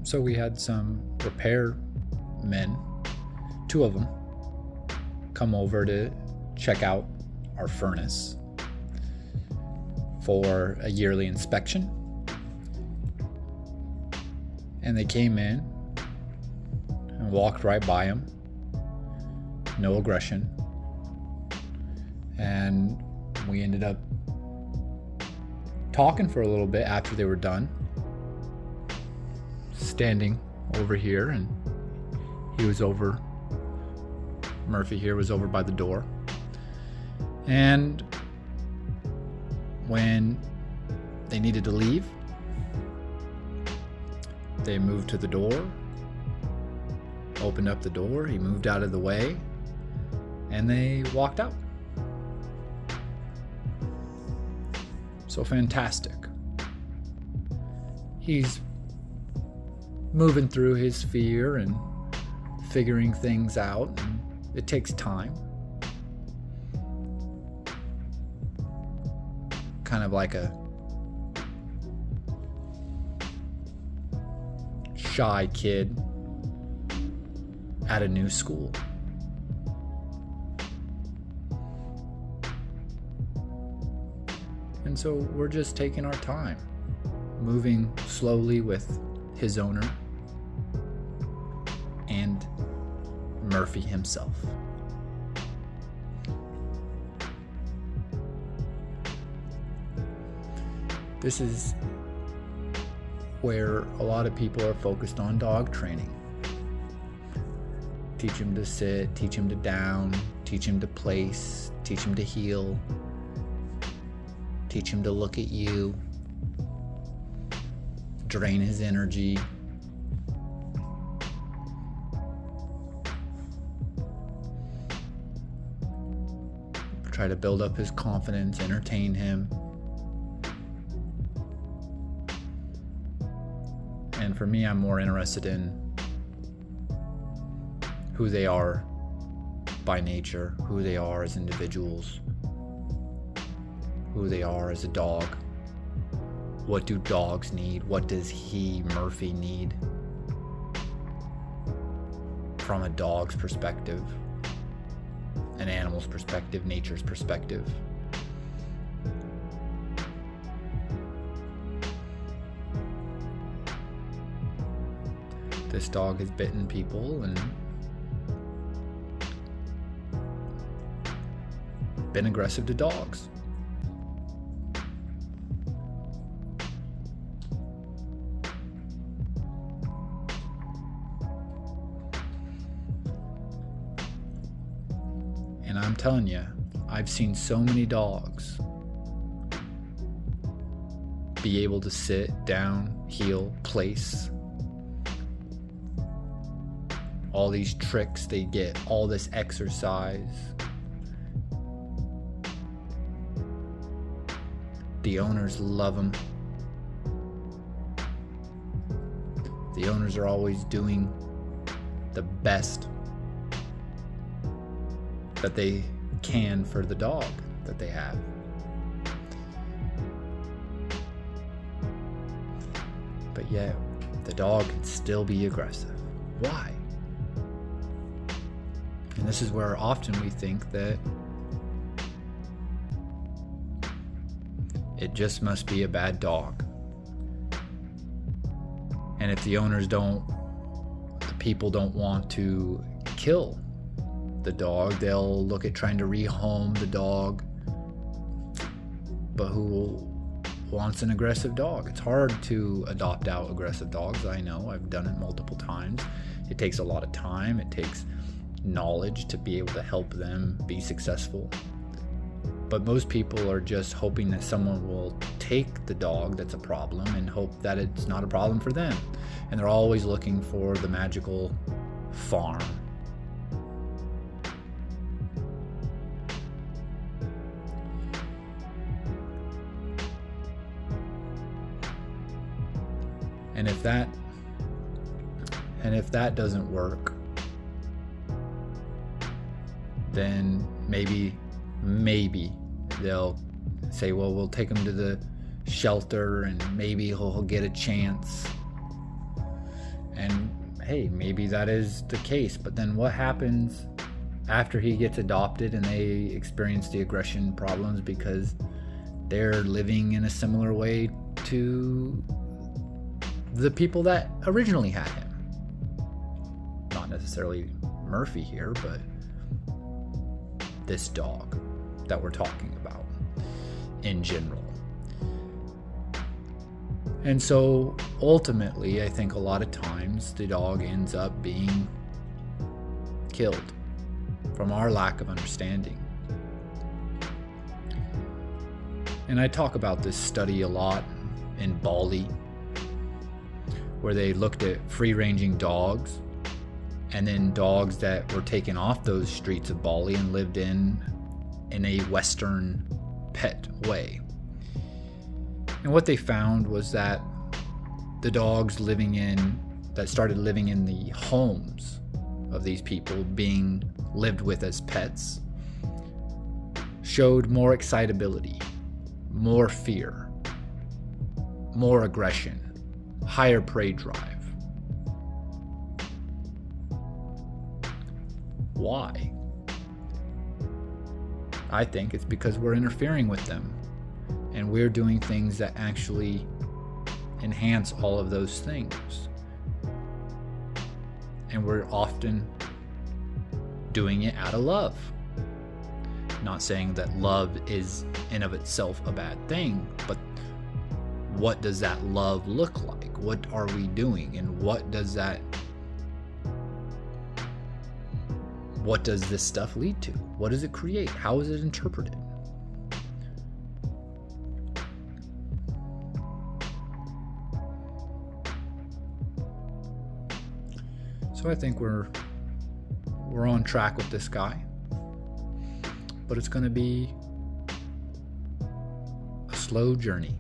So we had some repair men, 2 of them, come over to check out our furnace for a yearly inspection. And they came in and walked right by him. No aggression. And we ended up talking for a little bit after they were done. Standing over here, and he was over, Murphy here was over by the door. And when they needed to leave, they moved to the door, opened up the door, he moved out of the way, and they walked out. So fantastic. He's moving through his fear and figuring things out, and it takes time. Kind of like a shy kid at a new school. And so we're just taking our time, moving slowly with his owner and Murphy himself. This is where a lot of people are focused on dog training. Teach him to sit, teach him to down, teach him to place, teach him to heel, teach him to look at you, drain his energy. Try to build up his confidence, entertain him. And for me, I'm more interested in who they are by nature, who they are as individuals, who they are as a dog. What do dogs need? What does Murphy, need from a dog's perspective, an animal's perspective, nature's perspective? This dog has bitten people and been aggressive to dogs. And I'm telling you, I've seen so many dogs be able to sit, down, heel, place. All these tricks, they get all this exercise. The owners love them. The owners are always doing the best that they can for the dog that they have. But yet, the dog can still be aggressive. Why? And this is where often we think that it just must be a bad dog. And if the owners the people don't want to kill the dog, they'll look at trying to rehome the dog. But who wants an aggressive dog? It's hard to adopt out aggressive dogs. I know, I've done it multiple times. It takes a lot of time. It takes knowledge to be able to help them be successful. But most people are just hoping that someone will take the dog that's a problem and hope that it's not a problem for them. And they're always looking for the magical farm. And if that doesn't work, then maybe they'll say, well, we'll take him to the shelter and maybe he'll get a chance. hey, maybe that is the case, but then what happens after he gets adopted and they experience the aggression problems because they're living in a similar way to the people that originally had him? Not necessarily Murphy here, but this dog that we're talking about in general. And so ultimately, I think a lot of times the dog ends up being killed from our lack of understanding. And I talk about this study a lot in Bali, where they looked at free-ranging dogs and then dogs that were taken off those streets of Bali and lived in a Western pet way. And what they found was that the dogs that started living in the homes of these people being lived with as pets showed more excitability, more fear, more aggression, higher prey drive. Why? I think it's because we're interfering with them and we're doing things that actually enhance all of those things. And we're often doing it out of love. Not saying that love is in of itself a bad thing, but what does that love look like? What are we doing? And what does this stuff lead to? What does it create? How is it interpreted? So I think we're on track with this guy, but it's going to be a slow journey.